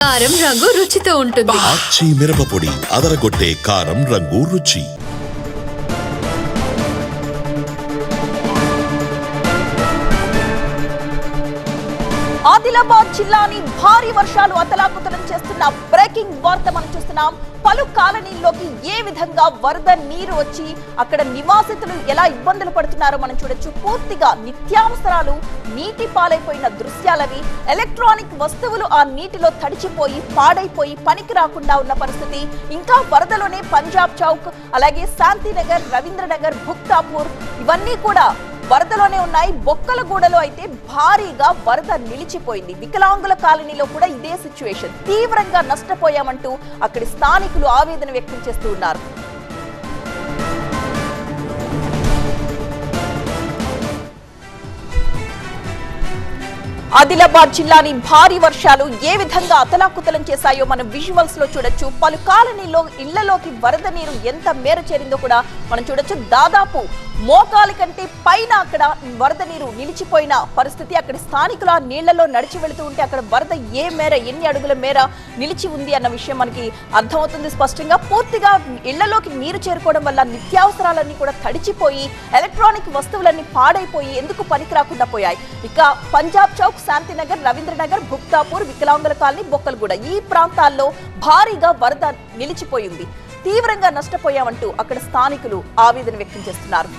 కారం రంగు రుచితో ఉంటుంది. ఆచి మిరపపొడి అదరగొట్టే కారం రంగు రుచి. ఆదిలాబాద్ జిల్లాని భారీ వర్షాలు అతలాకుతలం చేస్తున్న బ్రేకింగ్ వార్త మనం చూస్తున్నాం. పలు కాలనీల్లోకి ఏ విధంగా వరద నీరు వచ్చి అక్కడ నివాసితులు ఎలా ఇబ్బందులు పడుతున్నారో మనం చూడొచ్చు. పూర్తిగా నిత్యావసరాలు నీటి పాలైపోయిన దృశ్యాలవి. ఎలక్ట్రానిక్ వస్తువులు ఆ నీటిలో తడిచిపోయి పాడైపోయి పనికి రాకుండా ఉన్న పరిస్థితి. ఇంకా వరదలోనే పంజాబ్ చౌక్, అలాగే శాంతినగర్, రవీంద్రనగర్, భుక్తాపూర్ ఇవన్నీ కూడా వరదలోనే ఉన్నాయి. బొక్కలగూడలో అయితే భారీగా వరద నిలిచిపోయింది. వికలాంగుల కాలనీలో కూడా ఇదే సిచ్యువేషన్. తీవ్రంగా నష్టపోయామంటూ అక్కడి స్థానికులు ఆవేదన వ్యక్తం చేస్తూ ఉన్నారు. ఆదిలాబాద్ జిల్లాని భారీ వర్షాలు ఏ విధంగా అతలాకుతలం చేశాయో మనం విజువల్స్ లో చూడొచ్చు. పలు కాలనీలో ఇళ్లలోకి వరద నీరు ఎంత మేర చేరిందో కూడా మనం చూడొచ్చు. దాదాపు మోకాలి కంటే పైన అక్కడ వరద నీరు నిలిచిపోయిన పరిస్థితి. అక్కడ స్థానికులు ఆ నీళ్లలో నడిచి వెళుతూ ఉంటే అక్కడ వరద ఏ మేర, ఎన్ని అడుగుల మేర నిలిచి ఉంది అన్న విషయం మనకి అర్థమవుతుంది స్పష్టంగా. పూర్తిగా ఇళ్లలోకి నీరు చేరుకోవడం వల్ల నిత్యావసరాలన్నీ కూడా తడిచిపోయి, ఎలక్ట్రానిక్ వస్తువులన్నీ పాడైపోయి ఎందుకు పనికి రాకుండా పోయాయి. ఇక పంజాబ్ చౌక్, శాంతినగర్, రవీంద్రనగర్, భుక్తాపూర్, వికలాంగుల కాలనీ, బొక్కలగూడ ఈ ప్రాంతాల్లో భారీగా వరద నిలిచిపోయింది. తీవ్రంగా నష్టపోయామంటూ అక్కడ స్థానికులు ఆవేదన వ్యక్తం చేస్తున్నారు.